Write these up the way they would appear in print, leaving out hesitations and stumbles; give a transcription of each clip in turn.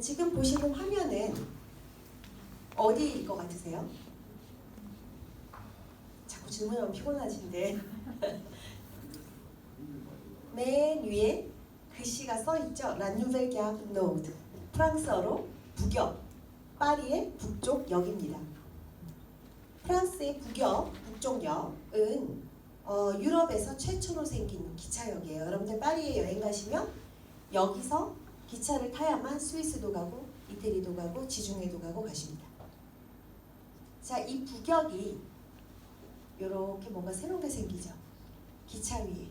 지금 보시는 화면은 어디일 것 같으세요? 자꾸 질문하면 피곤하신데 맨 위에 글씨가 써있죠. 라누벨 갸르 노드, 프랑스어로 북역, 파리의 북쪽 역입니다. 프랑스의 북역, 북쪽역은 유럽에서 최초로 생긴 기차역이에요. 여러분들 파리에 여행 가시면 여기서 기차를 타야만 스위스도 가고 이태리도 가고 지중해도 가고 가십니다. 자, 이 북역이 이렇게 뭔가 새롭게 생기죠. 기차 위에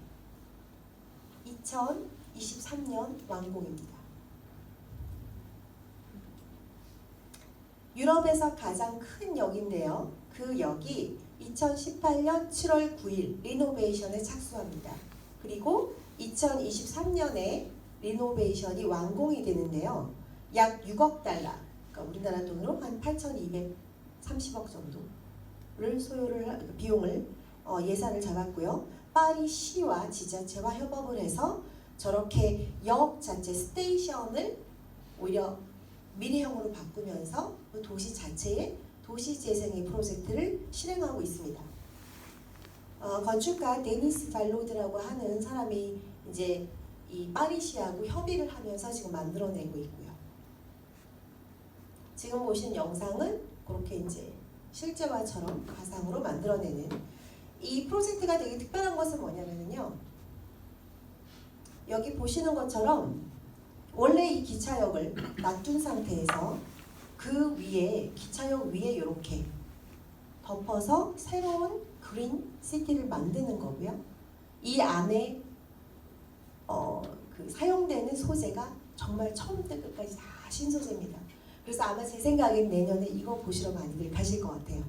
2023년 완공입니다. 유럽에서 가장 큰 역인데요. 그 역이 2018년 7월 9일 리노베이션에 착수합니다. 그리고 2023년에 리노베이션이 완공이 되는데요. 약 6억 달러, 그러니까 우리나라 돈으로 한 8,230억 정도를 비용을 예산을 잡았고요. 파리시와 지자체와 협업을 해서 저렇게 역 자체 스테이션을 오히려 미래형으로 바꾸면서 그 도시 자체의 도시재생의 프로젝트를 실행하고 있습니다. 건축가 데니스 발로드라고 하는 사람이 이제 이 파리시하고 협의를 하면서 지금 만들어내고 있고요. 지금 보신 영상은 그렇게 이제 실제화처럼 가상으로 만들어내는 이 프로젝트가 되게 특별한 것은 뭐냐면요. 여기 보시는 것처럼 원래 이 기차역을 놔둔 상태에서 그 위에 기차역 위에 이렇게 덮어서 새로운 그린 시티를 만드는 거고요. 이 안에 그 사용되는 소재가 정말 처음부터 끝까지 다 신소재입니다. 그래서 아마 제 생각엔 내년에 이거 보시러 많이들 가실 것 같아요.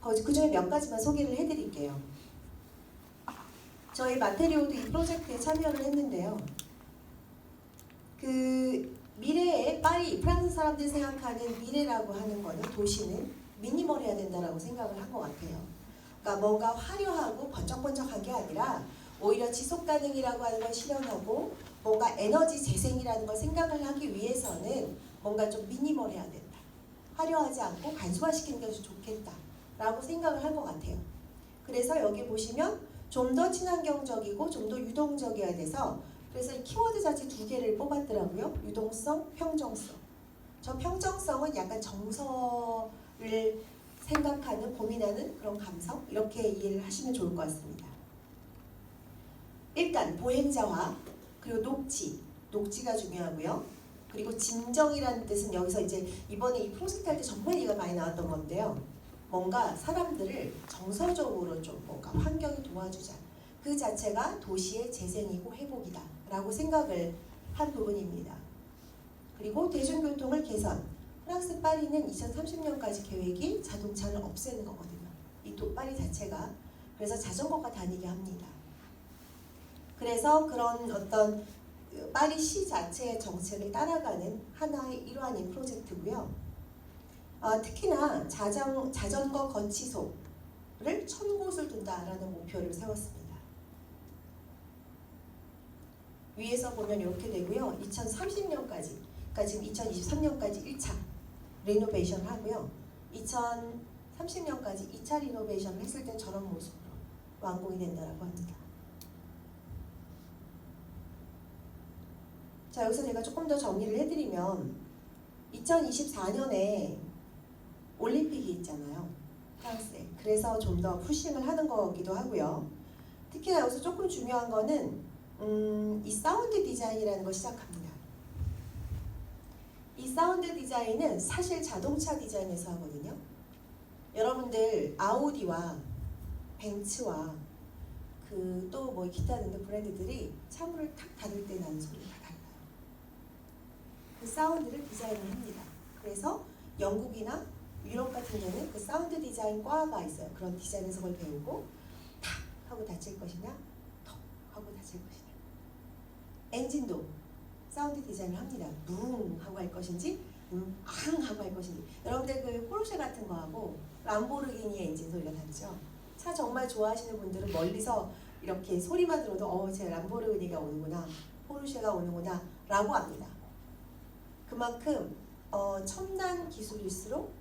그 중에 몇 가지만 소개를 해드릴게요. 저희 마테리오도 이 프로젝트에 참여를 했는데요. 그 미래의 파리, 프랑스 사람들이 생각하는 미래라고 하는 거는 도시는 미니멀해야 된다라고 생각을 한 것 같아요. 그러니까 뭔가 화려하고 번쩍번쩍한 게 아니라 오히려 지속가능이라고 하는 걸 실현하고 뭔가 에너지 재생이라는 걸 생각을 하기 위해서는 뭔가 좀 미니멀해야 된다. 화려하지 않고 간소화시키는 것이 좋겠다라고 생각을 한 것 같아요. 그래서 여기 보시면 좀 더 친환경적이고 좀 더 유동적이어야 돼서 그래서 이 키워드 자체 두 개를 뽑았더라고요. 유동성, 평정성. 저 평정성은 약간 정서를 생각하는, 고민하는 그런 감성 이렇게 이해를 하시면 좋을 것 같습니다. 일단 보행자화, 그리고 녹지, 녹지가 중요하고요. 그리고 진정이라는 뜻은 여기서 이제 이번에 이 프로젝트 할 때 정말 얘기가 많이 나왔던 건데요. 뭔가 사람들을 정서적으로 좀 뭔가 환경이 도와주자. 그 자체가 도시의 재생이고 회복이다 라고 생각을 한 부분입니다. 그리고 대중교통을 개선. 프랑스 파리는 2030년까지 계획이 자동차를 없애는 거거든요. 이 파리 자체가. 그래서 자전거가 다니게 합니다. 그래서 그런 어떤 파리시 자체의 정책을 따라가는 하나의 일환인 프로젝트고요. 특히나 자전거 거치소를 1,000곳을 둔다라는 목표를 세웠습니다. 위에서 보면 이렇게 되고요. 2030년까지, 그러니까 지금 2023년까지 1차 리노베이션을 하고요. 2030년까지 2차 리노베이션을 했을 때 저런 모습으로 완공이 된다고 합니다. 자, 여기서 제가 조금 더 정리를 해드리면 2024년에 올림픽이 있잖아요. 프랑스에. 그래서 좀 더 푸싱을 하는 거기도 하고요. 특히나 여기서 조금 중요한 거는 이 사운드 디자인이라는 걸 시작합니다. 이 사운드 디자인은 사실 자동차 디자인에서 하거든요. 여러분들 아우디와 벤츠와 그 또 뭐 기타 등등 브랜드들이 차문을 탁 닫을 때 나는 소리가 달라요. 그 사운드를 디자인을 합니다. 그래서 영국이나 유럽 같은 데는 그 사운드 디자인 과가 있어요. 그런 디자인에서 그걸 배우고 탁 하고 닫힐 것이냐 턱 하고 닫힐 것이냐. 엔진도 사운드 디자인을 합니다. 뭉 하고 할 것인지 앙 하고 할 것인지. 여러분들 그 포르쉐 같은 거하고 람보르기니의 엔진 소리가 다르죠. 차 정말 좋아하시는 분들은 멀리서 이렇게 소리만 들어도 제 람보르기니가 오는구나, 포르쉐가 오는구나 라고 합니다. 그만큼 첨단 기술일수록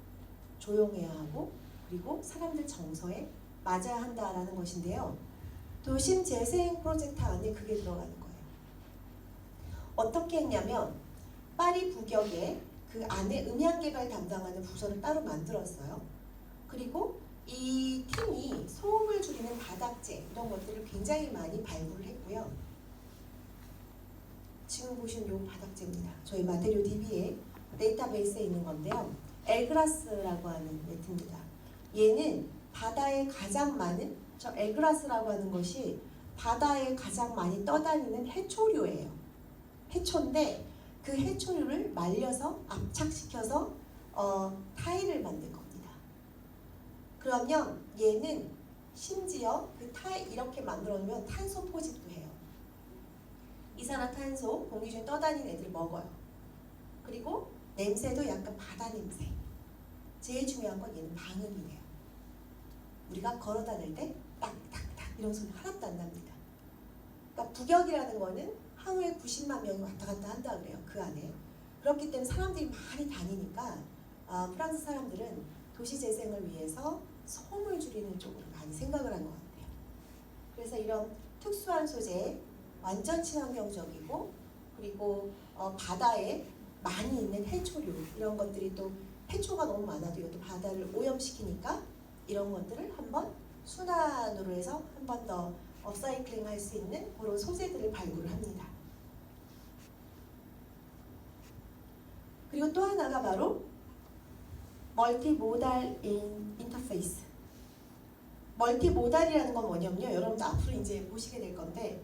조용해야 하고 그리고 사람들 정서에 맞아야 한다라는 것인데요. 도심 재생 프로젝트 안에 그게 들어가는 거예요. 어떻게 했냐면 파리 북역에 그 안에 음향 개발 담당하는 부서를 따로 만들었어요. 그리고 이 팀이 소음을 줄이는 바닥재 이런 것들을 굉장히 많이 발굴을 했고요. 지금 보시는 이 바닥재입니다. 저희 마테리오 DB의 데이터베이스에 있는 건데요. 엘그라스라고 하는 매트입니다. 얘는 바다에 가장 많은 저 엘그라스라고 하는 것이 바다에 가장 많이 떠다니는 해초류예요. 해초인데 그 해초류를 말려서 압착시켜서 타일을 만든 겁니다. 그러면 얘는 심지어 그 타일 이렇게 만들어 놓으면 탄소 포집도 해요. 이산화탄소 공기 중에 떠다니는 애들 먹어요. 그리고 냄새도 약간 바다 냄새. 제일 중요한 건 얘는 방음이에요. 우리가 걸어 다닐 때 딱딱딱 이런 소리 하나도 안 납니다. 그러니까 북역이라는 거는 하루에 90만 명이 왔다 갔다 한다 그래요. 그 안에. 그렇기 때문에 사람들이 많이 다니니까 프랑스 사람들은 도시 재생을 위해서 소음을 줄이는 쪽으로 많이 생각을 한 것 같아요. 그래서 이런 특수한 소재, 완전 친환경적이고 그리고 바다에 많이 있는 해초류 이런 것들이 또 해초가 너무 많아도 이것도 바다를 오염시키니까 이런 것들을 한번 순환으로 해서 한 번 더 업사이클링 할 수 있는 그런 소재들을 발굴을 합니다. 그리고 또 하나가 바로 멀티모달 인터페이스. 멀티모달이라는 건 뭐냐면요. 여러분들 앞으로 이제 보시게 될 건데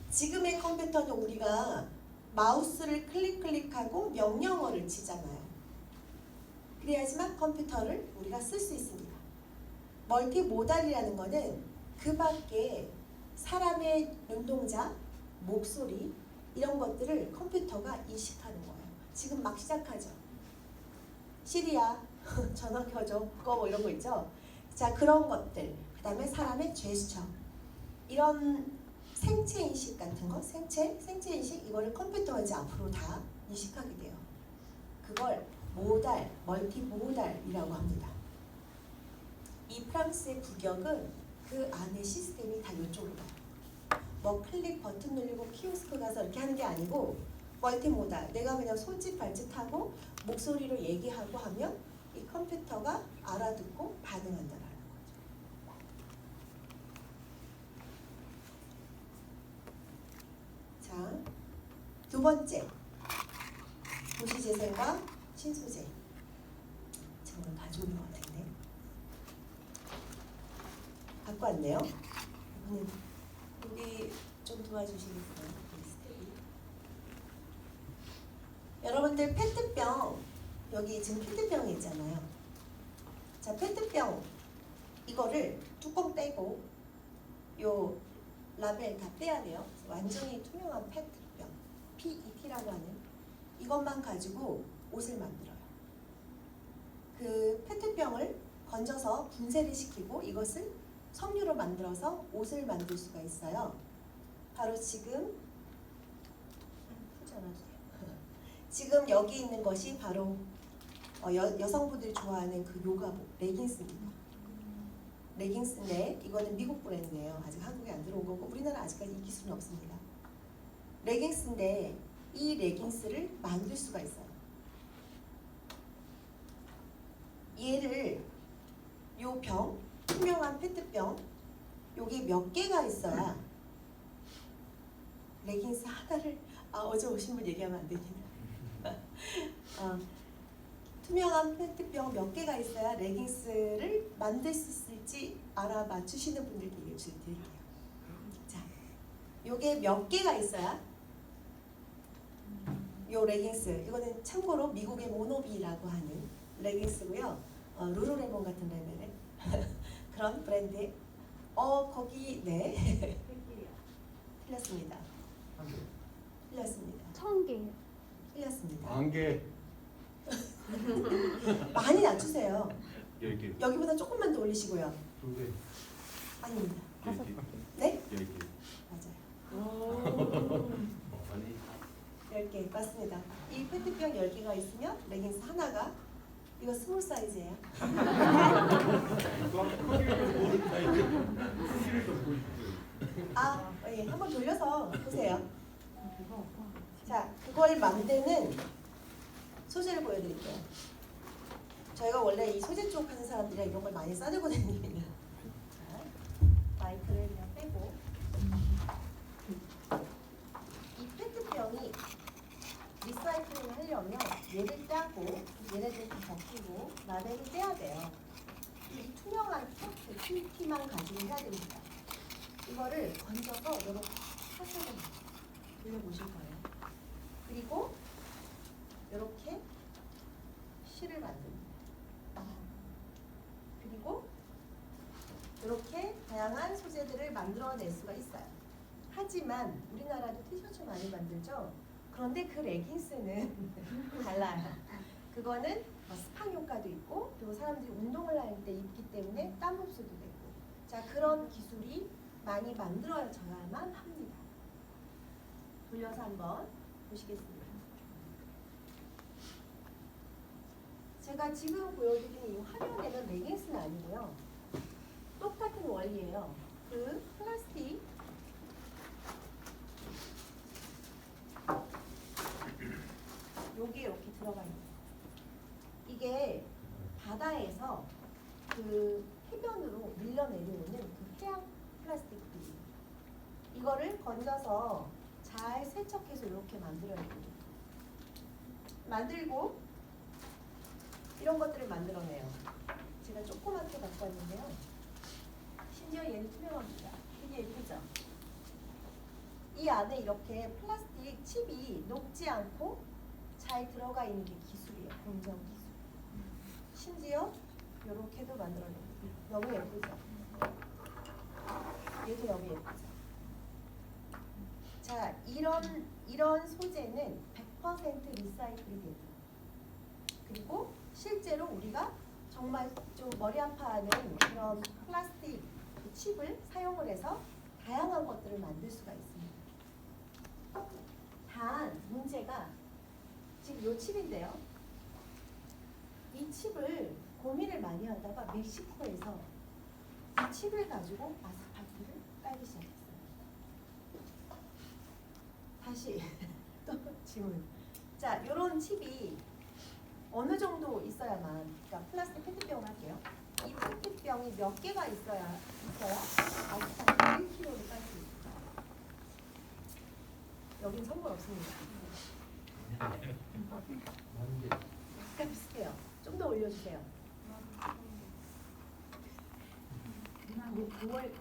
지금의 컴퓨터는 우리가 마우스를 클릭하고 명령어를 치잖아요. 그래야지만 컴퓨터를 우리가 쓸 수 있습니다. 멀티모달이라는 거는 그 밖에 사람의 눈동자, 목소리 이런 것들을 컴퓨터가 인식하는 거예요. 지금 막 시작하죠. 시리야, 전화 켜줘, 꺼 뭐 이런 거 있죠. 자, 그런 것들. 그 다음에 사람의 제스처. 이런 생체 인식 같은 거, 생체 인식 이거를 컴퓨터가 이제 앞으로 다 인식하게 돼요. 그걸 모달, 멀티모달이라고 합니다. 이 프랑스의 북역은 그 안에 시스템이 다 이쪽으로 가요. 뭐 클릭 버튼 누르고 키오스크 가서 이렇게 하는 게 아니고 멀티모달. 내가 그냥 손짓 발짓하고 목소리로 얘기하고 하면 이 컴퓨터가 알아듣고 반응한다라는 거죠. 자, 두 번째 도시재생과 신소재. 정말 가져온 것 같은데 갖고 왔네요. 여기 좀 도와주시겠어요? 여러분들 페트병 여기 지금 페트병이 있잖아요. 자, 페트병 이거를 뚜껑 떼고 요 라벨 다 떼야 돼요. 완전히 투명한 페트병 PET라고 하는 이것만 가지고 옷을 만들어요. 그 페트병을 건져서 분쇄를 시키고 이것을 섬유로 만들어서 옷을 만들 수가 있어요. 바로 지금 지금 여기 있는 것이 바로 여성분들이 좋아하는 그 요가복 레깅스입니다. 레깅스인데 이거는 미국 브랜드예요. 아직 한국에 안 들어온 거고 우리나라 아직까지 이 기술은 없습니다. 레깅스인데 이 레깅스를 만들 수가 있어요. 얘를 요 병, 투명한 페트병 요게 몇 개가 있어야 레깅스 하나를 어제 오신 분 얘기하면 안 됩니다. 투명한 페트병 몇 개가 있어야 레깅스를 만들 수 있을지 알아 맞추시는 분들께 얘기해 드릴게요. 자, 요게 몇 개가 있어야 요 레깅스 이거는 참고로 미국의 모노비라고 하는 레깅스고요. 룰루레몬 같은 레벨의 그런 브랜드의 거기 네 틀렸습니다. 틀렸습니다. 1000개. 틀렸습니다. 1000개. 많이 낮추세요. 10개. 여기보다 조금만 더 올리시고요. 2개. 아닙니다. 10개. 네? 10개. 맞아요. 아니. 10개 맞습니다. 이 페트병 10개가 있으면 레깅스 하나가 이거 스몰 사이즈예요. 아, 예, 한번 돌려서 보세요. 자, 그걸 만드는 소재를 보여드릴게요. 저희가 원래 이 소재 쪽 하는 사람들이랑 이런 걸 많이 싸들고 다니거든요. 자, 마이크를 그냥 빼고 이 페트병이 리사이클링을 하려면 얘를 따고 얘네들 다 벗기고 라벨을 떼야 돼요. 이 투명한 PP만 가지고 해야 됩니다. 이거를 건져서 이렇게 살살 돌려보실 거예요. 그리고 이렇게 실을 만듭니다. 그리고 이렇게 다양한 소재들을 만들어낼 수가 있어요. 하지만 우리나라도 티셔츠 많이 만들죠? 그런데 그 레깅스는 달라요. 그거는 스판 효과도 있고 그리고 사람들이 운동을 할 때 입기 때문에 땀 흡수도 되고 자 그런 기술이 많이 만들어져야만 합니다. 돌려서 한번 보시겠습니다. 제가 지금 보여드린 이 화면에는 레깅스는 아니고요. 똑같은 원리예요. 그 플라스틱 여기 이렇게 들어가 있는 이게 바다에서 그 해변으로 밀려 내려오는 그 해양 플라스틱들이 이거를 건져서 잘 세척해서 이렇게 만들어야 됩니다. 만들고 이런 것들을 만들어내요. 제가 조그맣게 갖고 왔는데요. 심지어 얘는 투명합니다. 되게 예쁘죠? 이 안에 이렇게 플라스틱 칩이 녹지 않고 잘 들어가 있는 게 기술이에요. 공정 기술. 심지어 이렇게도 만들어냅니다. 너무 예쁘죠? 얘도 너무 예쁘죠? 자, 이런 소재는 100% 리사이클이 됩니다. 그리고 실제로 우리가 정말 좀 머리 아파하는 그런 플라스틱 그 칩을 사용을 해서 다양한 것들을 만들 수가 있습니다. 단 문제가 지금 이 칩인데요. 이 칩을 고민을 많이 하다가 멕시코에서 이 칩을 가지고 아스팔트를 깔기 시작했어요. 다시 또 질문. 자, 이런 칩이 어느 정도 있어야만, 그러니까 플라스틱 페트병을 할게요. 이 페트병이 몇 개가 있어야 아스팔트 1kg를 깔 수 있어요. 여긴 선물 없습니다. 약간 비슷해요. 좀 더 올려주세요. 9월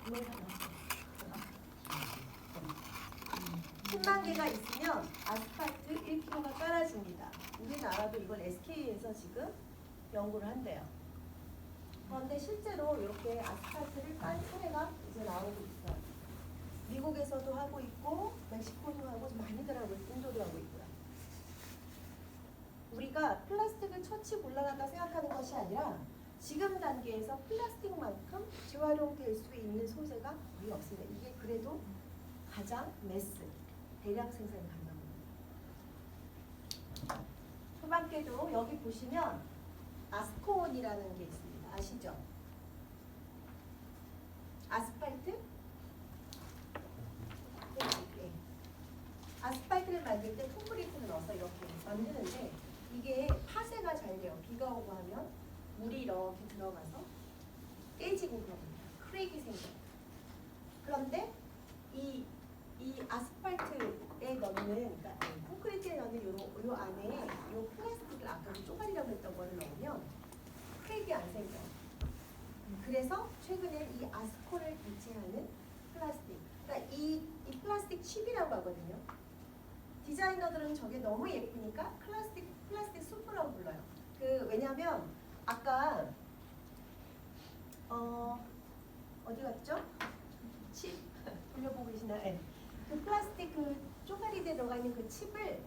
10만 개가 있으면 아스팔트 1kg가 깔아집니다. 우리나라도 이걸 SK에서 지금 연구를 한대요. 그런데 실제로 이렇게 아스팔트를 깐 사례가 이제 나오고 있어요. 미국에서도 하고 있고 멕시코도 하고 많이들 하고 있고 인도도 하고 있고요. 우리가 플라스틱을 처치곤란하다 생각하는 것이 아니라 지금 단계에서 플라스틱만큼 재활용될 수 있는 소재가 거의 없습니다. 이게 그래도 가장 매스, 대량 생산이 가능합니다. 초반께도 여기 보시면 아스콘이라는 게 있습니다. 아시죠? 아스팔트? 네. 아스팔트를 만들 때 콘크리트를 넣어서 이렇게 만드는데 이게 파쇄가 잘 돼요. 비가 오고 하면 물이 이렇게 들어가서 깨지고 그럽니다. 크랙이 생겨요. 그런데 이 아스팔트에 넣는, 그러니까 콘크리트에 넣는 요 안에 요 플라스틱을 아까 쪼가리라고 했던 거를 넣으면 크랙이 안 생겨요. 그래서 최근에 이 아스콘을 대체하는 플라스틱, 그러니까 이 플라스틱 칩이라고 하거든요. 디자이너들은 저게 너무 예쁘니까 플라스틱 수프라고 불러요. 왜냐면 아까 어디 갔죠? 칩 돌려보고 계시나요? 네. 그 플라스틱 그 쪼가리에 들어가 있는 그 칩을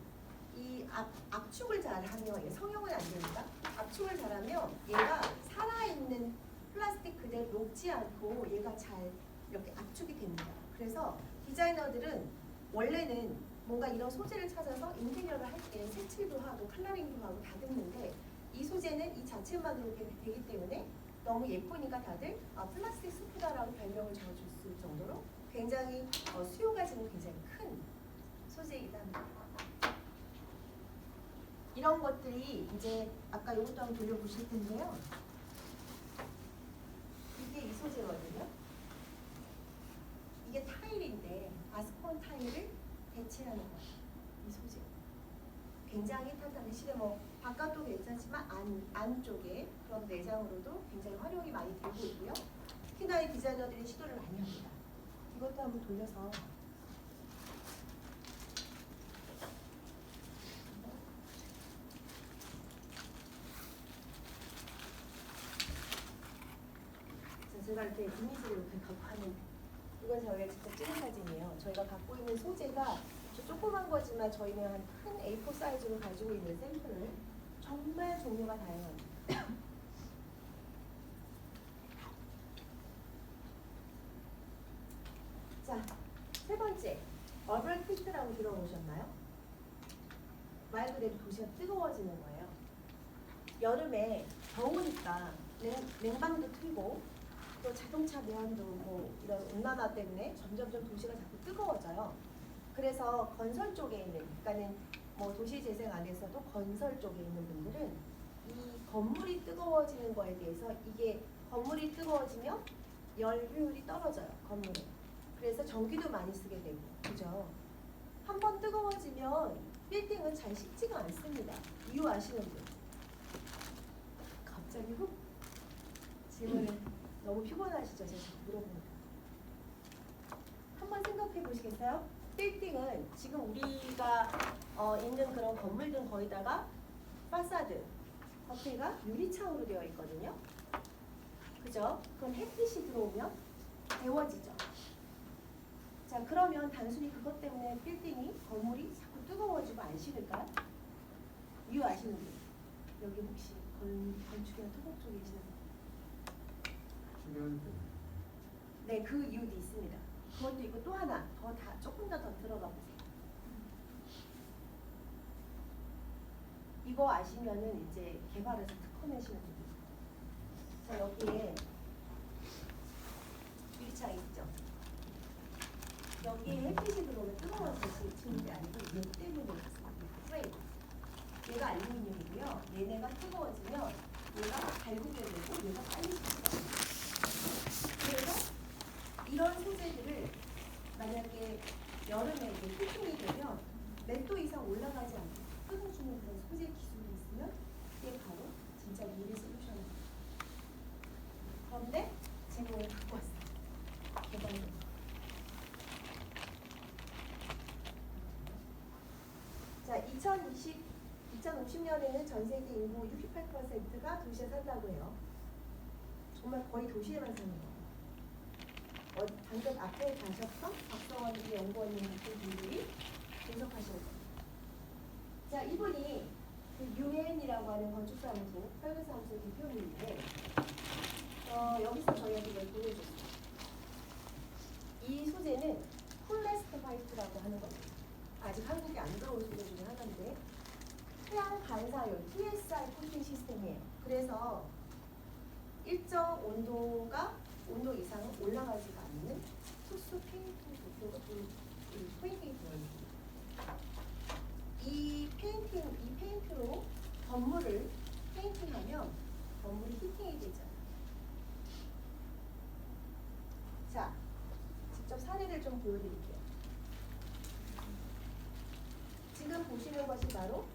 이 압축을 잘하면 성형은 안 되니까 압축을 잘하면 얘가 살아있는 플라스틱 그대로 녹지 않고 얘가 잘 이렇게 압축이 됩니다. 그래서 디자이너들은 원래는 뭔가 이런 소재를 찾아서 인테리어를 할 때 색칠도 하고 컬러링도 하고 다듬는데 이 소재는 이 자체만으로 이렇게 되기 때문에 너무 예쁘니까 다들 플라스틱 스프다라고 별명을 지어줬을 정도로 굉장히 수요가 지금 굉장히 큰 소재이기도 합니다. 이런 것들이 이제 아까 이것도 한번 돌려보실 텐데요. 이게 이 소재거든요. 이게 타일인데 아스콘 타일을 배치하는 거예요. 이 소재. 굉장히 탄탄해. 실은 뭐 바깥도 괜찮지만 안쪽에 그런 내장으로도 굉장히 활용이 많이 되고 있고요. 특히나 이 디자이너들이 시도를 많이 합니다. 이것도 한번 돌려서 제가 이렇게 이미지를 이렇게 갖고 하는 이건 저희가 직접 찍은 사진이에요. 저희가 갖고 있는 소재가 조그만 거지만 저희는 한 큰 A4 사이즈로 가지고 있는 샘플을 정말 종류가 다양합니다. 자, 세 번째, 얼버트 피트라고 들어보셨나요? 말 그대로 도시가 뜨거워지는 거예요. 여름에 더우니까 냉방도 틀고 또 자동차 내연도 뭐 이런 온난화 때문에 점점점 도시가 자꾸 뜨거워져요. 그래서 건설 쪽에 있는, 그러니까는 뭐 도시 재생 안에서도 건설 쪽에 있는 분들은 이 건물이 뜨거워지는 거에 대해서 이게 건물이 뜨거워지면 열 효율이 떨어져요, 건물에. 그래서 전기도 많이 쓰게 되고, 그죠? 한번 뜨거워지면 빌딩은 잘 식지가 않습니다. 이유 아시는 분? 갑자기 훅 질문을 너무 피곤하시죠? 제가 물어보니까. 한번 생각해 보시겠어요? 빌딩은 지금 우리가 있는 그런 건물들은 거의 다가 파사드, 겉에가 유리창으로 되어 있거든요. 그죠? 그럼 햇빛이 들어오면 데워지죠. 자, 그러면 단순히 그것 때문에 빌딩이, 건물이 자꾸 뜨거워지고 안 식을까요? 이유 아시는 분? 여기 혹시 건축이나 토목 쪽에 계시는 분? 네, 그 이유도 있습니다. 그것도 있고 또 하나 조금 더 들어가 보세요. 이거 아시면은 이제 개발해서 특허 내시는 분들. 자, 여기에 유리창 있죠. 여기에 햇빛이 들어오면 뜨거워서 지는 게 아니고 얘 때문에 그렇습니다. 프레임. 얘가 알루미늄이고요. 얘네가 뜨거워지면 얘가 갈구게 되고 얘가 빨리 식어요. 그래서 이런 소재들을 만약에 여름에 이제 히팅이 되면 몇 도 이상 올라가지 않고 끊어주는 그런 소재 기술이 있으면 그게 바로 진짜 미래 솔루션입니다. 그런데 질문을 갖고 왔어요. 개발자. 자, 2050년에는 전 세계 인구 68%가 도시에 산다고 해요. 정말 거의 도시에만 사는 거예요. 방금 앞에 가셨던 박성원 연구원님 같은 분들이 분석하신 거예요. 자, 이분이 그 UN이라고 하는 건축사무소, 설계사무소 대표님인데 여기서 저희한테 이걸 보여줬어요. 이 소재는 쿨레스트 화이트라고 하는 겁니다. 아직 한국에 안 들어온 소재 중에 하나인데 태양 반사율 TSI 코팅 시스템이에요. 그래서 일정 온도 이상은 올라가지가 않는 특수 페인팅 페인팅이 들어있습니다. 이 페인트로 건물을 페인팅하면 건물이 히팅이 되잖아요. 자, 직접 사례를 좀 보여드릴게요. 지금 보시는 것이 바로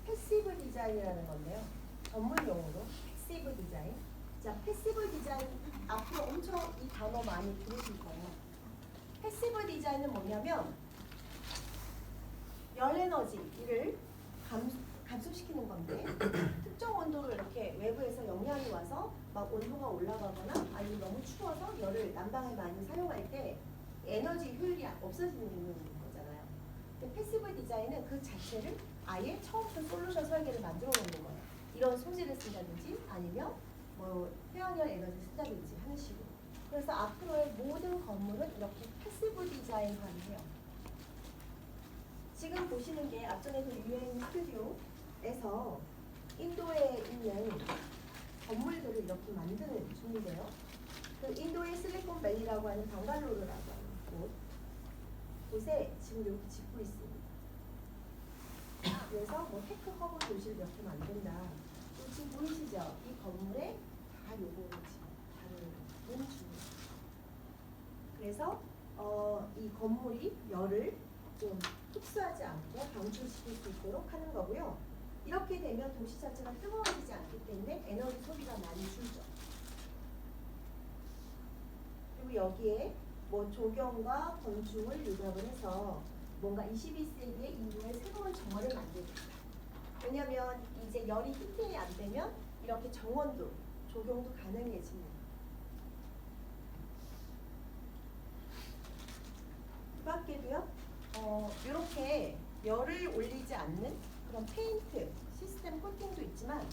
패시브 디자인이라는 건데요. 전문 용어로 패시브 디자인. 자, 패시브 디자인 앞으로 엄청 이 단어 많이 들으실 거예요. 패시브 디자인은 뭐냐면 열 에너지를 감소시키는 건데 특정 온도로 이렇게 외부에서 영향이 와서 막 온도가 올라가거나 아니면 너무 추워서 열을 난방에 많이 사용할 때 에너지 효율이 없어지는 거잖아요. 근데 패시브 디자인은 그 자체를 아예 처음부터 솔루션 설계를 만들어 놓는 거예요. 이런 소재를 쓴다든지 아니면 뭐 태양열 에너지 쓴다든지 하는 식으로. 그래서 앞으로의 모든 건물은 이렇게 패시브 디자인화를 해요. 지금 보시는 게 앞전에 그 UN 스튜디오에서 인도에 있는 건물들을 이렇게 만드는 중인데요. 그 인도의 실리콘밸리라고 하는 방갈로르라고 하는 곳에 지금 이렇게 짓고 있습니다. 그래서 뭐 테크 허브 도시를 이렇게 만든다. 지금 보이시죠? 이 건물에 다 요거를 지금 다루는 중입니다. 그래서 이 건물이 열을 좀 흡수하지 않고 방출시킬 수 있도록 하는 거고요. 이렇게 되면 도시 자체가 뜨거워지지 않기 때문에 에너지 소비가 많이 줄죠. 그리고 여기에 뭐 조경과 건축을 융합을 해서 뭔가 22세기의 인도의 새로운 정원을 만들겠다. 왜냐하면 이제 열이 히팅이 안 되면 이렇게 정원도 조경도 가능해집니다. 그 밖에도요, 이렇게 열을 올리지 않는 그런 페인트 시스템 코팅도 있지만,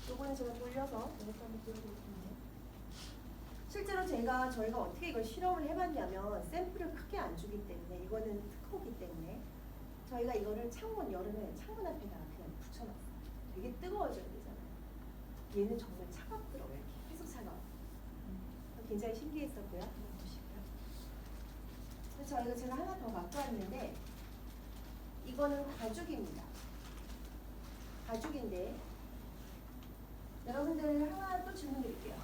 요거는 제가 돌려서 이렇게 한번 보여드릴게요. 실제로 저희가 어떻게 이걸 실험을 해봤냐면 샘플을 크게 안 주기 때문에 이거는 특허기 때문에 저희가 이거를 여름에 창문 앞에다가 그냥 붙여놨어요. 되게 뜨거워져야 되잖아요. 얘는 정말 차갑더라고요. 이렇게 계속 차가워. 굉장히 신기했었고요. 한번 보실까요? 그래서 제가 하나 더 갖고 왔는데 이거는 가죽입니다. 가죽인데 여러분들 하나 또 질문 드릴게요.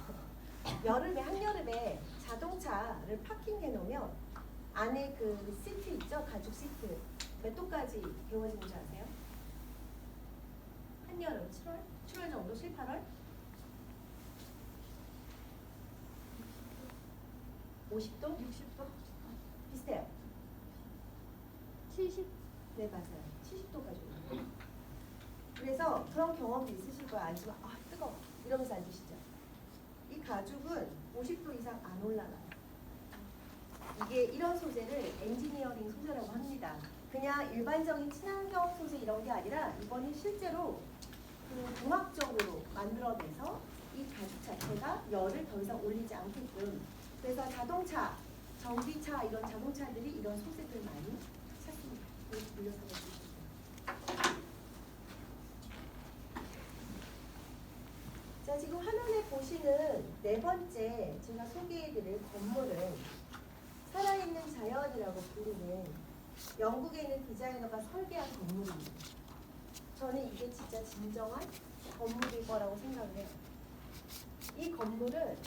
한여름에 자동차를 파킹해 놓으면 안에 그 시트 있죠? 가죽 시트 몇 도까지 데워지는 줄 아세요? 한여름 7월 정도? 7, 8월? 50도? 60도? 비슷해요. 70? 네, 맞아요. 70도까지. 그래서 그런 경험도 있으실 거예요. 앉으면 아 뜨거워 이러면서 앉으시죠. 이 가죽은 50도 이상 안 올라가요. 이게 이런 소재를 엔지니어링 소재라고 합니다. 그냥 일반적인 친환경 소재 이런 게 아니라 이거는 실제로 그 공학적으로 만들어내서 이 가죽 자체가 열을 더 이상 올리지 않게끔. 그래서 자동차, 전기차 이런 자동차들이 이런 소재들 많이 찾습니다. 이렇게 물려서 보시면 자, 지금 화면에 보시는 네 번째 제가 소개해드릴 건물은 살아있는 자연이라고 부르는 영국에 있는 디자이너가 설계한 건물입니다. 저는 이게 진짜 진정한 건물일 거라고 생각을 해요. 이 건물은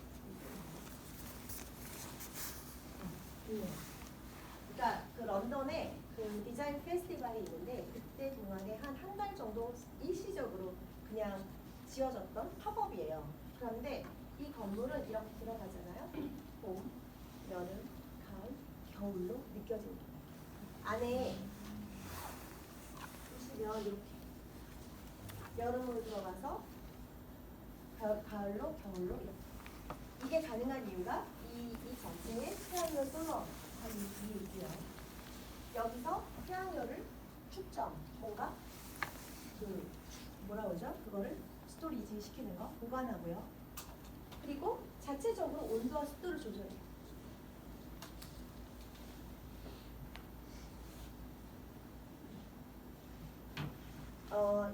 그러니까 그 런던에 그 디자인 페스티벌이 있는데 그때 동안에 한 달 정도 일시적으로 그냥 지어졌던 팝업이에요. 그런데 이 건물은 이렇게 들어가잖아요. 봄, 여름, 가을, 겨울로 느껴집니다. 안에 보시면 이렇게 여름으로 들어가서 가을로, 겨울로 이렇게. 이게 가능한 이유가 이 자체에 태양열 솔러 하는 위에 있고요. 여기서 태양열을 축적, 뭔가 그 뭐라 그러죠? 그거를 스토리지 시키는 거 보관하고요. 그리고 자체적으로 온도와 습도를 조절해요.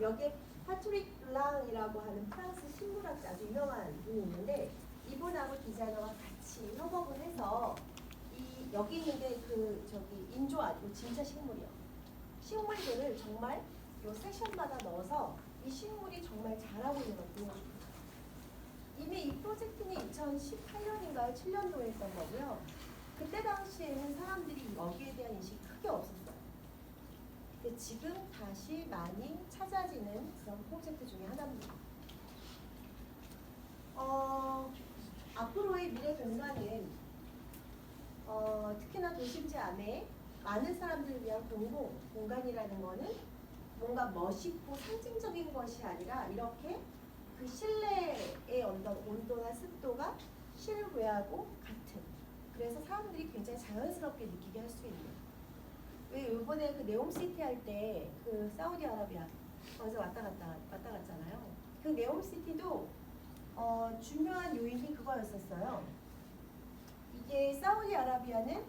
여기에 파트릭 블랑이라고 하는 프랑스 식물학자 아주 유명한 분이 있는데 이분하고 디자이너가 같이 협업을 해서 여기 있는 게 인조아, 진짜 식물이요. 식물들을 정말 요 섹션마다 넣어서 이 식물이 정말 자라고 있는 걸 보여줍니다. 이미 이 프로젝트는 2018년인가요? 7년도에 했던 거고요. 그때 당시에는 사람들이 여기에 대한 인식이 크게 없었어요. 근데 지금 다시 많이 찾아지는 그런 프로젝트 중에 하나입니다. 앞으로의 미래 공간은 특히나 도심지 안에 많은 사람들을 위한 공공 공간이라는 거는 뭔가 멋있고 상징적인 것이 아니라 이렇게 그 실내의 온도나 습도가 실외하고 같은, 그래서 사람들이 굉장히 자연스럽게 느끼게 할 수 있는. 왜 이번에 그 네옴시티 할 때 그 사우디아라비아 거기서 왔다 갔잖아요. 그 네옴시티도 중요한 요인이 그거였었어요. 이게 사우디아라비아는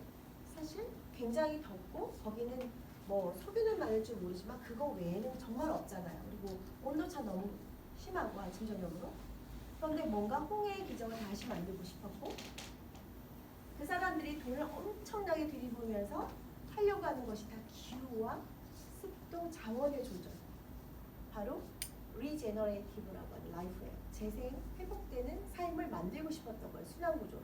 사실 굉장히 덥고 거기는 뭐 소비는 많을 줄 모르지만 그거 외에는 정말 없잖아요. 그리고 온도차 너무 심하고 아침 저녁으로. 그런데 뭔가 홍해의 기적을 다시 만들고 싶었고 그 사람들이 돈을 엄청나게 들이부으면서 하려고 하는 것이 다 기후와 습도, 자원의 조절. 바로 리제너레이티브라고 하는 라이프예요. 재생, 회복되는 삶을 만들고 싶었던 거예요. 순환구조로.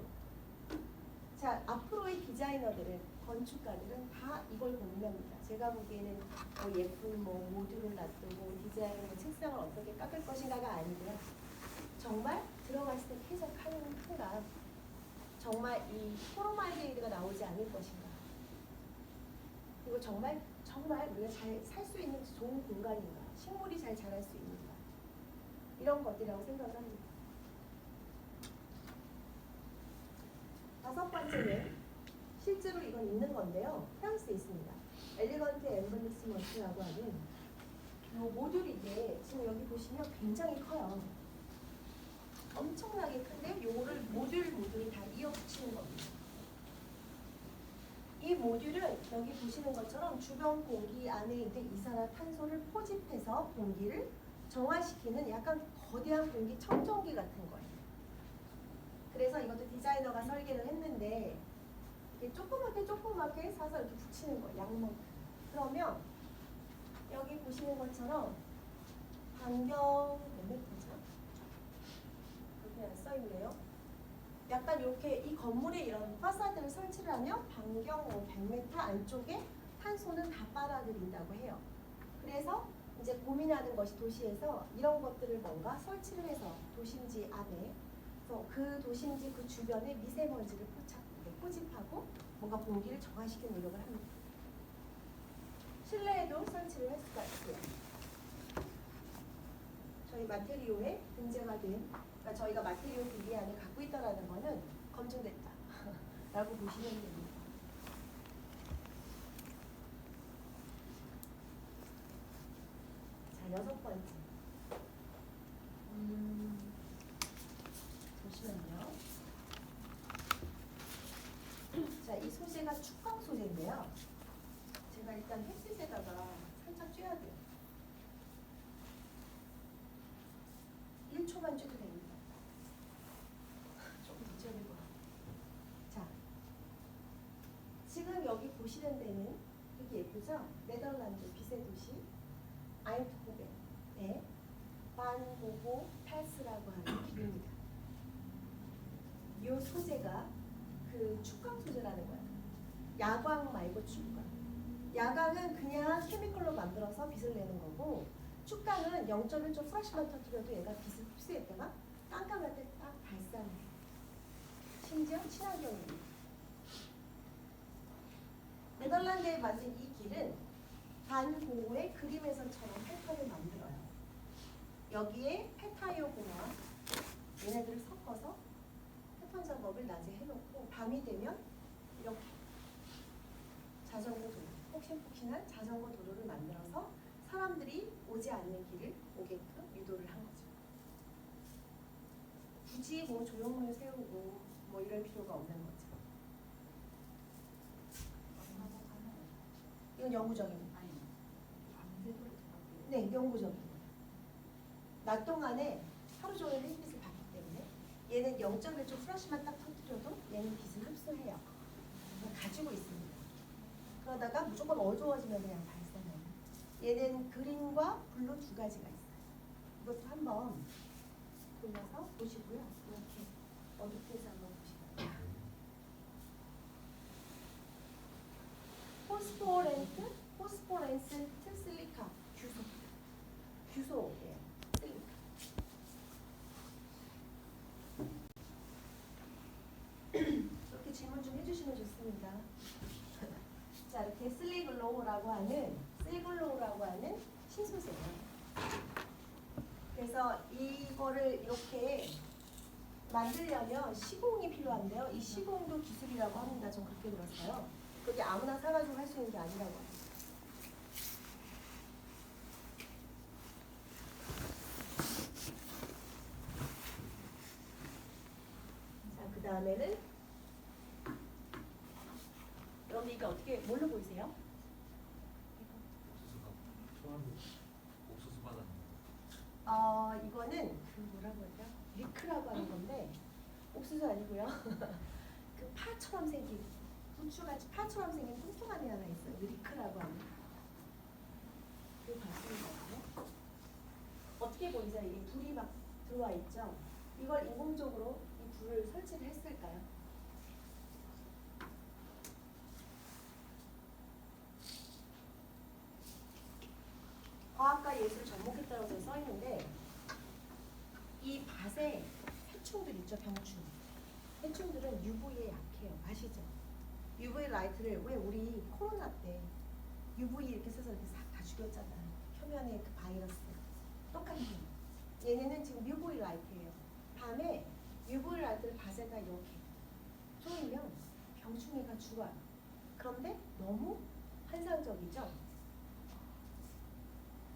자, 앞으로의 디자이너들은, 건축가들은 다 이걸 고민합니다. 제가 보기에는 예쁜 모듈을 놔두고 디자인으로 책상을 어떻게 깎을 것인가가 아니고요. 정말 들어갔을 때 쾌적한 순간 정말 이 포로말데이드가 나오지 않을 것인가. 그리고 정말 우리가 잘 살 수 있는 좋은 공간인가. 식물이 잘 자랄 수 있는가. 이런 것들이라고 생각을 합니다. 다섯 번째는 실제로 이건 있는 건데요. 프랑스에 있습니다. 엘리건트 엠블리스먼트라고 하는 이 모듈인데 지금 여기 보시면 굉장히 커요. 엄청나게 큰데 요거를 모듈이 다 이어 붙이는 겁니다. 이 모듈은 여기 보시는 것처럼 주변 공기 안에 있는 이산화탄소를 포집해서 공기를 정화시키는 약간 거대한 공기 청정기 같은 거예요. 그래서 이것도 디자이너가 설계를 했는데 이렇게 조그맣게 사서 이렇게 붙이는 거예요. 양만큼. 그러면 여기 보시는 것처럼 반경 몇 메터죠? 여기 안 써있네요. 약간 이렇게 이 건물에 이런 파사드를 설치를 하면 반경 100m 안쪽에 탄소는 다 빨아들인다고 해요. 그래서 이제 고민하는 것이 도시에서 이런 것들을 뭔가 설치를 해서 도심지 안에 그 도심지 그 주변에 미세먼지를 포집하고 뭔가 공기를 정화시키는 노력을 합니다. 실내에도 설치를 할 수가 있고요. 저희 마테리오에 등재가 된, 그러니까 저희가 마테리오 비리안을 갖고 있다라는 거는 검증됐다 라고 보시면 됩니다. 자, 여섯 번째. 잠시만요. 자, 이 소재가 축광 소재인데요. 제가 일단 햇빛에다가 살짝 쬐야 돼요. 1초만 쬐도 됩니다. 조금 더 쬐야 될 것 같아요. 자, 지금 여기 보시는 데는 되게 예쁘죠? 네덜란드 빛의 도시 아인트호벤의 반보고 패스라고 하는 길입니다. 이 소재가 그 축광 소재라는 거예요. 야광 말고 축광. 야광은 그냥 케미컬로 만들어서 빛을 내는 거고 축광은 0.1초 프라시만 터뜨려도 얘가 빛을 흡수했다가 깜깜할 때 딱 발산해요. 심지어 친환경입니다. 네덜란드에 만든 이 길은 반고의 그림에서처럼 패턴을 만들어요. 여기에 페타이어 공화 얘네들을 섞어서 패턴 작업을 낮에 해놓고 밤이 되면 이렇게 자전거 도로, 폭신폭신한 자전거 도로를 만들어서 사람들이 오지 않는 길을 오게끔 유도를 한 거죠. 굳이 뭐 조형물 세우고 뭐 이럴 필요가 없는 거죠. 이건 영구적입니다. 네, 영구적입니다. 낮 동안에 하루 종일 햇빛을 받기 때문에 얘는 0.1초 플러시만 딱 터뜨려도 얘는 빛을 흡수해요. 가지고 있습니다. 그러다가 무조건 어두워지면 그냥 발산해요. 얘는 그린과 블루 두 가지가 있어요. 이것도 한번 돌려서 보시고요. 이렇게 어둡게 해서 한번 보시고요. 포스포렌센트 실리카 규소예요. 실리카. 이렇게 질문 좀 해주시면 좋습니다. 자, 이렇게 슬리글로우라고 하는 신소재예요. 그래서 이거를 이렇게 만들려면 시공이 필요한데요. 이 시공도 기술이라고 합니다. 전 그렇게 들었어요. 그게 아무나 사가지고 할 수 있는 게 아니라고 합니다. 자, 그 다음에는 여러분 이게 어떻게 뭘로 보이세요? 요거는 그 뭐라고 할까? 리크라고 하는 건데 옥수수 아니고요. 그 파처럼 생긴 부추같이 파처럼 생긴 뚱뚱한 애 하나 있어요. 리크라고 하는. 그 봤습니다. 어떻게 보이죠? 이게 불이 막 들어와 있죠. 이걸 인공적으로 이 불을 설치를 했을까요? 과학과 예술 접목했다고 써 있는데 이 밭에 해충들 있죠, 병충. 해충들은 UV에 약해요. 아시죠? UV 라이트를 왜 우리 코로나 때 UV 이렇게 써서 이렇게 싹 다 죽였잖아요. 표면에 그 바이러스. 똑같은 얘네는 지금 UV 라이트예요. 밤에 UV 라이트를 밭에다 이렇게 쏘이면 병충해가 죽어요. 그런데 너무 환상적이죠?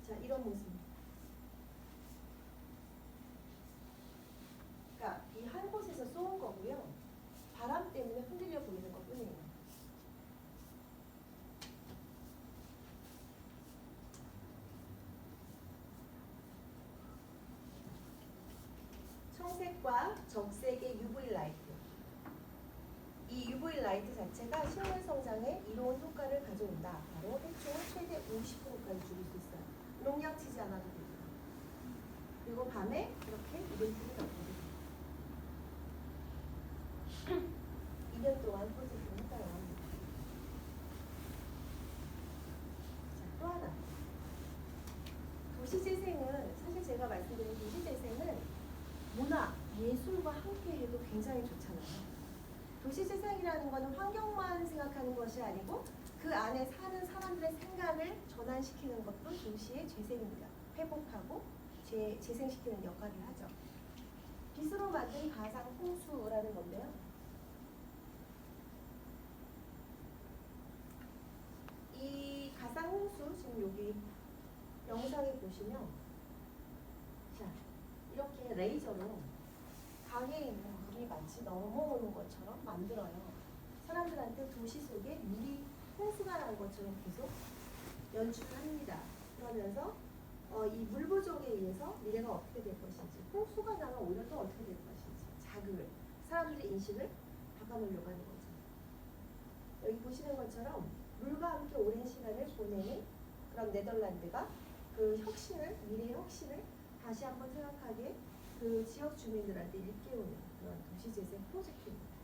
자, 이런 모습. 그러니까 이 한 곳에서 쏘은 거고요. 바람 때문에 흔들려 보이는 것 뿐이에요. 청색과 적색의 UV 라이트. 이 UV 라이트 자체가 식물 성장에 이로운 효과를 가져온다. 바로 해충을 최대 50%까지 줄일 수 있어요. 농약 치지 않아도 됩니다. 그리고 밤에 이렇게 이벤트를 넣거든요. 2년 동안 프로젝트를 했다고 합니다. 자, 또 하나. 도시재생은 사실 제가 말씀드린 도시재생은 문화, 예술과 함께 해도 굉장히 좋잖아요. 도시재생이라는 것은 환경만 생각하는 것이 아니고 그 안에 사는 사람들의 생각을 전환시키는 것도 도시의 재생입니다. 회복하고 재생시키는 역할을 하죠. 빗으로 만든 가상 홍수라는 건데요. 이 가상 홍수 지금 여기 영상에 보시면 자 이렇게 레이저로 강에 있는 물이 마치 넘어오는 것처럼 만들어요. 사람들한테 도시 속에 물이 홍수가 난 것처럼 계속 연출을 합니다. 그러면서 이 물 부족에 의해서 미래가 어떻게 될 것인지, 홍수가 나면 오히려 또 어떻게 될 것인지 자극을, 사람들의 인식을 바꿔놓으려고 하는 거죠. 여기 보시는 것처럼 물과 함께 오랜 시간을 보내는 그런 네덜란드가 그 혁신을, 미래의 혁신을 다시 한번 생각하게 그 지역 주민들한테 일깨우는 그런 도시재생 프로젝트입니다.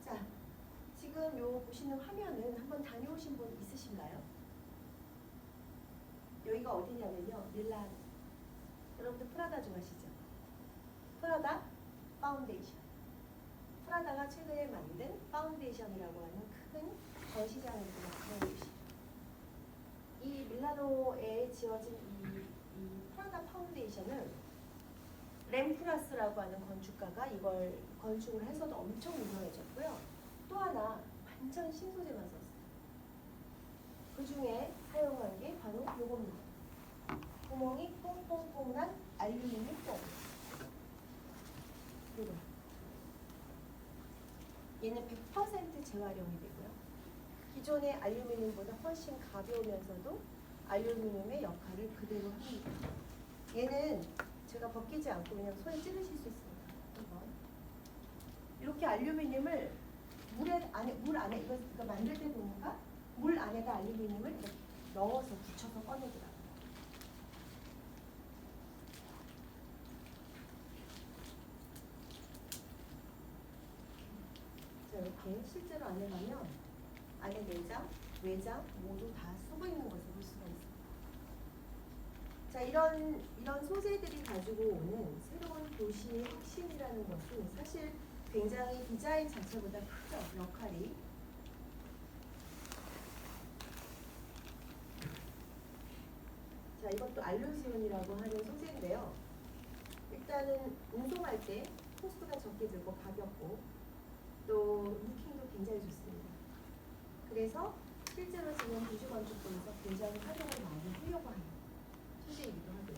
자, 지금 요 보시는 화면은 한번 다녀오신 분 있으신가요? 여기가 어디냐면요, 밀라노. 여러분들 프라다 좋아하시죠? 프라다 파운데이션. 프라다가 최근에 만든 파운데이션이라고 하는 큰 전시장을 만든 곳이에요. 이 밀라노에 지어진 이 프라다 파운데이션은 램프라스라고 하는 건축가가 이걸 건축을 해서도 엄청 유명해졌고요. 또 하나 완전 신소재만 썼어요. 그 중에 사용한 게 바로 요겁니다. 구멍이 뽕뽕뽕 난 알루미늄 뽕. 이거. 얘는 100% 재활용이 되고요. 기존의 알루미늄보다 훨씬 가벼우면서도 알루미늄의 역할을 그대로 합니다. 얘는 제가 벗기지 않고 그냥 손에 찌르실 수 있습니다. 이렇게 알루미늄을 물 안에 이거 만들 때 보니까 물 안에다 알루미늄을 이렇게 넣어서 붙여서 꺼내더라고요. 자, 이렇게 실제로 안에 가면 안에 내장, 외장 모두 다 쓰고 있는 것을 볼 수가 있습니다. 자, 이런 소재들이 가지고 오는 새로운 도시의 혁신이라는 것은 사실 굉장히 디자인 자체보다 크죠, 역할이. 자, 이것도 알루지온이라고 하는 소재인데요. 일단은 운송할 때 코스트가 적게 들고 가볍고 또 루킹도 굉장히 좋습니다. 그래서 실제로 지금 도시 건축부에서 굉장히 활용을 많이 하려고 하는 소재이기도 하고요.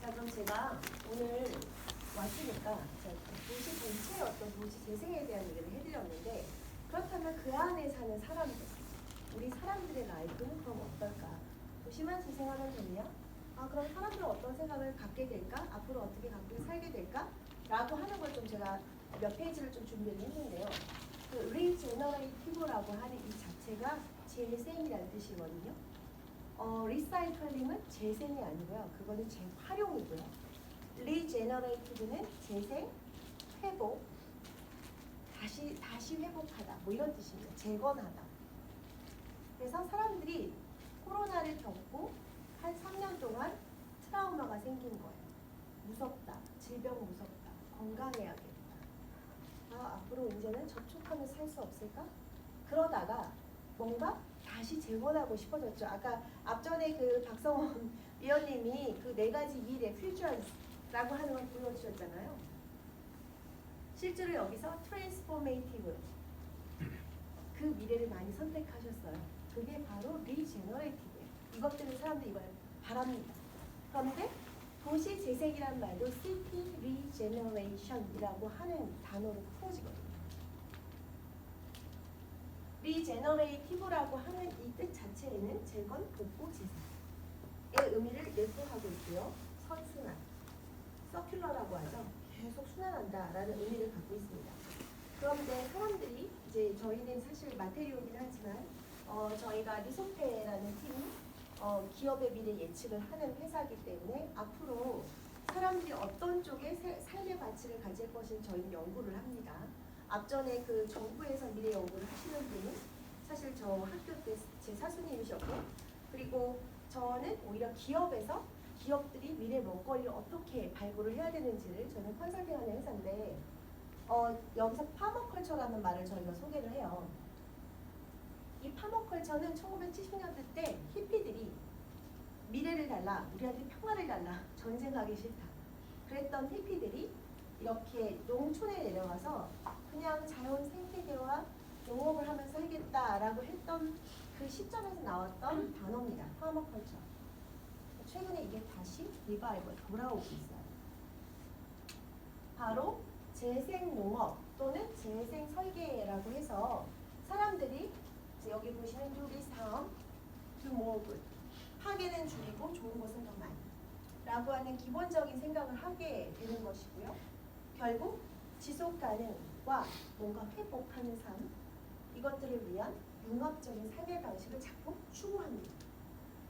자, 그럼 제가 오늘 왔으니까 도시 전체의 어떤 도시 재생에 대한 얘기를 해드렸는데, 그렇다면 그 세상에 사는 사람들, 우리 사람들의 라이프는 그럼 어떨까? 도시만 재생하면 되냐? 아, 그럼 사람들은 어떤 생각을 갖게 될까? 앞으로 어떻게 갖고 살게 될까? 라고 하는 걸 좀 제가 몇 페이지를 좀 준비를 했는데요. 그 리제너레이티브라고 하는 이 자체가 재생이라는 뜻이거든요. 리사이클링은 재생이 아니고요. 그거는 재활용이고요. 리제너레이티브는 재생, 회복, 다시 회복하다 뭐 이런 뜻입니다. 재건하다. 그래서 사람들이 코로나를 겪고 한 3년 동안 트라우마가 생긴 거예요. 무섭다, 질병 무섭다, 건강해야겠다. 아, 앞으로 이제는 접촉하면서 살 수 없을까? 그러다가 뭔가 다시 재건하고 싶어졌죠. 아까 앞전에 그 박성원 위원님이 그 4가지 미래, 퓨처라고 하는 걸 보여주셨잖아요. 실제로 여기서 트랜스포메이티브, 그 미래를 많이 선택하셨어요. 그게 바로 리제너레이티브예요. 이것들을 사람들이 이걸 바랍니다. 그런데 도시 재생이란 말도 city regeneration이라고 하는 단어로 풀어지거든요. 리제너레이티브라고 하는 이 뜻 자체에는 재건, 복구, 재생의 의미를 내포하고 있고요. 선순환, 서큘러라고 하죠. 계속 순환한다라는 의미를 갖고 있습니다. 그런데 사람들이 이제 저희는 사실 마테리오이긴 하지만 저희가 리소페라는 팀이 기업의 미래 예측을 하는 회사이기 때문에 앞으로 사람들이 어떤 쪽에 삶의 가치를 가질 것인지 저희는 연구를 합니다. 앞전에 그 정부에서 미래 연구를 하시는 분은 사실 저 학교 때 제 사수님이셨고, 그리고 저는 오히려 기업에서 기업들이 미래 먹거리를 어떻게 발굴을 해야 되는지를 저는 컨설팅하는 회사인데 여기서 파머컬처라는 말을 저희가 소개를 해요. 이 파머컬처는 1970년대 때 히피들이 미래를 달라, 우리한테 평화를 달라, 전쟁하기 싫다 그랬던 히피들이 이렇게 농촌에 내려와서 그냥 자연 생태계와 농업을 하면서 살겠다라고 했던 그 시점에서 나왔던 단어입니다. 파머컬처. 최근에 이게 다시 리바이벌 돌아오고 있어요. 바로 재생농업 또는 재생설계라고 해서 사람들이 여기 보시면 do this harm, do more good. 파괴는 줄이고 좋은 것은 더 많이 라고 하는 기본적인 생각을 하게 되는 것이고요. 결국 지속가능과 뭔가 회복하는 삶, 이것들을 위한 융합적인 삶의 방식을 자꾸 추구합니다.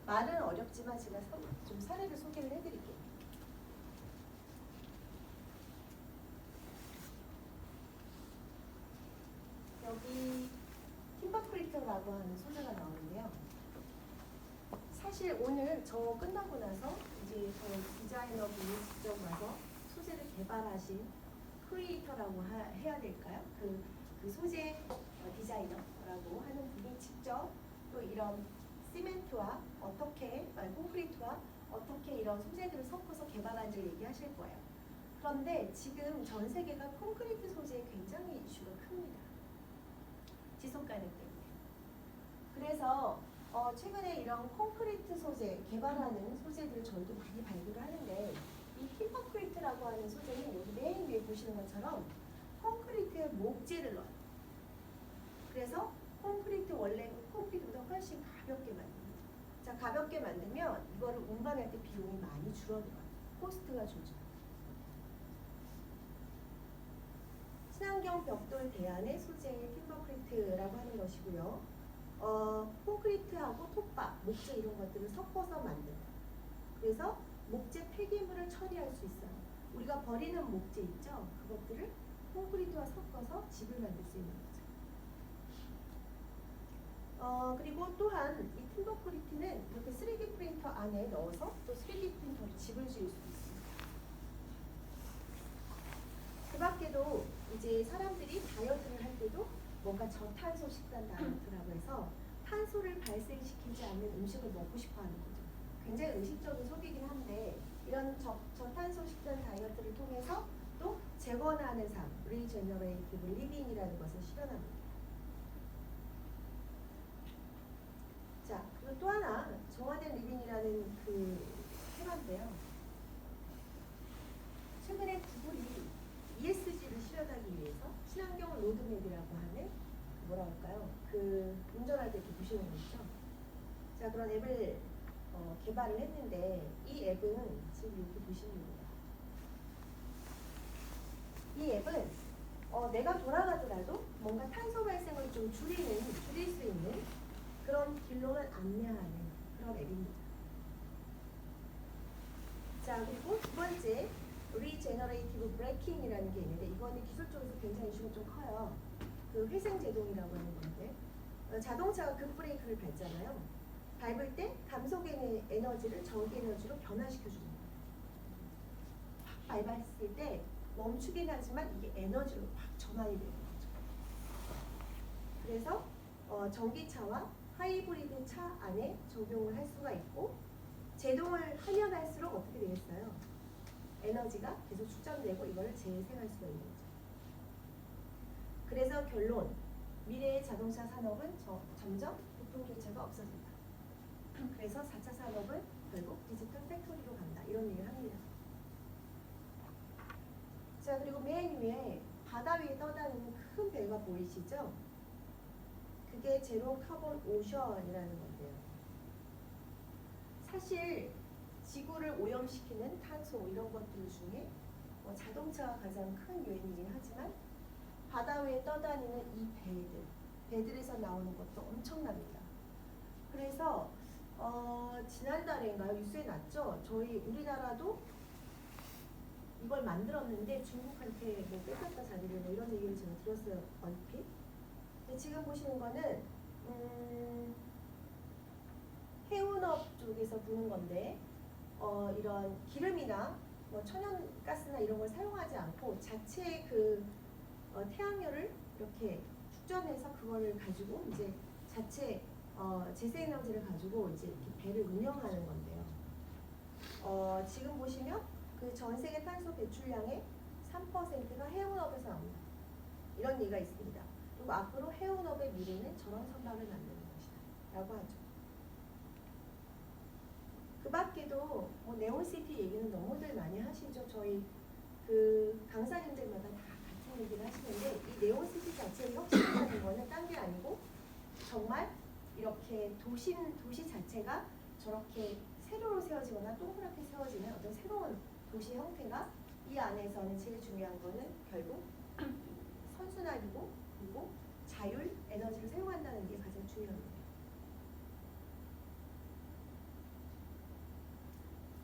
말은 어렵지만 제가 좀 사례를 소개를 해드릴게요. 여기 팀버크리터라고 하는 소재가 나오는데요. 사실 오늘 저 끝나고 나서 이제 저 디자이너분이 직접 와서 소재를 개발하신 크리에이터라고 해야 될까요? 그 소재 디자이너라고 하는 분이 직접 또 이런 시멘트와 콘크리트와 어떻게 이런 소재들을 섞어서 개발한지를 얘기하실 거예요. 그런데 지금 전 세계가 콘크리트 소재에 굉장히 이슈가 큽니다. 지속 가능 때문에. 그래서 최근에 이런 콘크리트 소재 개발하는 소재들을 저희도 많이 발굴을 하는데 이 팀버크리트라고 하는 소재는 여기 맨 위에 보시는 것처럼 콘크리트에 목재를 넣어요. 그래서 콘크리트 원래 콘크리트보다 훨씬 가볍게 만듭니다. 자, 가볍게 만들면 이거를 운반할 때 비용이 많이 줄어들어요. 코스트가 줄죠. 친환경 벽돌 대안의 소재의 팀버크리트라고 하는 것이고요. 콘크리트하고 톱밥, 목재 이런 것들을 섞어서 만든다. 그래서 목재 폐기물을 처리할 수 있어요. 우리가 버리는 목재 있죠? 그것들을 콘크리트와 섞어서 집을 만들 수 있는 거죠. 그리고 또한 이 팀버크리트는 이렇게 3D 프린터 안에 넣어서 또 3D 프린터로 집을 지을 수도 있습니다. 그 밖에도 이제 사람들이 다이어트를 할 때도 뭔가 저탄소 식단 다이어트라고 해서 탄소를 발생시키지 않는 음식을 먹고 싶어 하는 거죠. 굉장히 의식적인 소비긴 한데 이런 저탄소 식단 다이어트를 통해서 또 재건하는 삶, 리제너레이티브 리빙이라는 것을 실현합니다. 자, 그리고 또 하나 정화된 리빙이라는 그 테마인데요. 최근에 구글이 ESG를 실현하기 위해서 친환경 로드맵이라고 하는 뭐라 할까요? 그 운전할 때 이렇게 보시는 거 있죠? 자, 그런 앱을 개발을 했는데 이 앱은 지금 이렇게 보시면 이 앱은 내가 돌아가더라도 뭔가 탄소 발생을 좀 줄일 수 있는 그런 길로만 안내하는 그런 앱입니다. 자, 그리고 두 번째 리제너레이티브 브레이킹이라는 게 있는데 이거는 기술적으로 굉장히 이슈가 좀 커요. 그 회생 제동이라고 하는 건데 자동차가 급브레이크를 밟잖아요. 밟을 때 감속 에너지를 전기 에너지로 변화시켜 줍니다. 확 밟았을 때 멈추긴 하지만 이게 에너지로 확 전환이 되는 거죠. 그래서 전기차와 하이브리드 차 안에 적용을 할 수가 있고 제동을 하면 할수록 어떻게 되겠어요? 에너지가 계속 축적되고 이걸 재생할 수가 있는 거죠. 그래서 결론, 미래의 자동차 산업은 점점 교통교체가 없어진다. 그래서 4차 산업은 결국 디지털 팩토리로 간다. 이런 얘기를 합니다. 자, 그리고 맨 위에 바다 위에 떠다니는 큰 배가 보이시죠? 그게 제로 카본 오션이라는 건데요. 사실 지구를 오염시키는 탄소 이런 것들 중에 자동차가 가장 큰 요인이긴 하지만 바다 위에 떠다니는 이 배들에서 나오는 것도 엄청납니다. 그래서 지난달인가요? 뉴스에 났죠? 우리나라도 이걸 만들었는데 중국한테 뭐 뺏겼다 자기를 뭐 이런 얘기를 제가 들었어요. 얼핏. 근데 지금 보시는 거는 해운업 쪽에서 부는 건데 이런 기름이나 뭐 천연가스나 이런 걸 사용하지 않고 자체 그 태양열을 이렇게 축전해서 그거를 가지고 이제 자체 재생에너지를 가지고 이제 이렇게 배를 운영하는 건데요. 지금 보시면 그 전 세계 탄소 배출량의 3%가 해운업에서 나옵니다. 이런 얘기가 있습니다. 그리고 앞으로 해운업의 미래는 저런 선박을 만드는 것이다 라고 하죠. 그 밖에도 네온시티 얘기는 너무들 많이 하시죠. 저희 그 강사님들마다 다 같은 얘기를 하시는데 이 네온시티 자체의 혁신이라는 거는 딴 게 아니고 정말 이렇게 도시 자체가 저렇게 세로로 세워지거나 동그랗게 세워지는 어떤 새로운 도시 형태가 이 안에서는 제일 중요한 거는 결국 선순환이고 그리고 자율 에너지를 사용한다는 게 가장 중요합니다.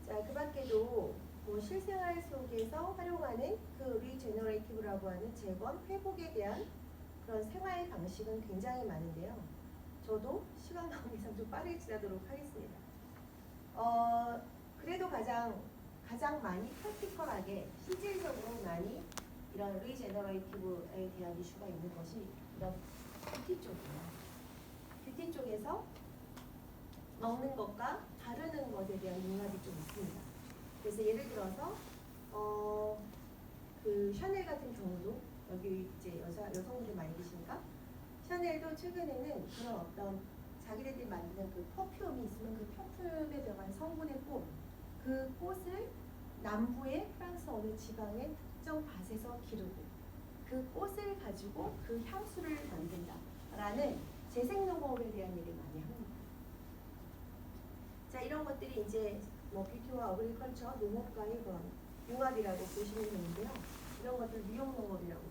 자, 그 밖에도 실생활 속에서 활용하는 그 리제너레이티브라고 하는 재건, 회복에 대한 그런 생활 방식은 굉장히 많은데요. 저도 시간 관계상 좀 빠르게 지나도록 하겠습니다. 그래도 가장 많이 프랙티컬하게 실질적으로 많이 이런 리제너레이티브에 대한 이슈가 있는 것이 이런 뷰티 쪽이에요. 뷰티 쪽에서 먹는 것과 바르는 것에 대한 융합이 좀 있습니다. 그래서 예를 들어서 그 샤넬 같은 경우도 여기 이제 여성분들 많이 계시니까 샤넬도 최근에는 그런 어떤 자기네들이 만드는 그 퍼퓸이 있으면 그 퍼퓸에 들어간 성분의 꽃, 그 꽃을 남부의 프랑스 어느 지방의 특정 밭에서 기르고 그 꽃을 가지고 그 향수를 만든다라는 재생농업에 대한 얘기를 많이 합니다. 자, 이런 것들이 이제 뭐 뷰티와 어그리컬처 농업과의 그런 융합이라고 보시면 되는데요. 이런 것들 미용농업이라고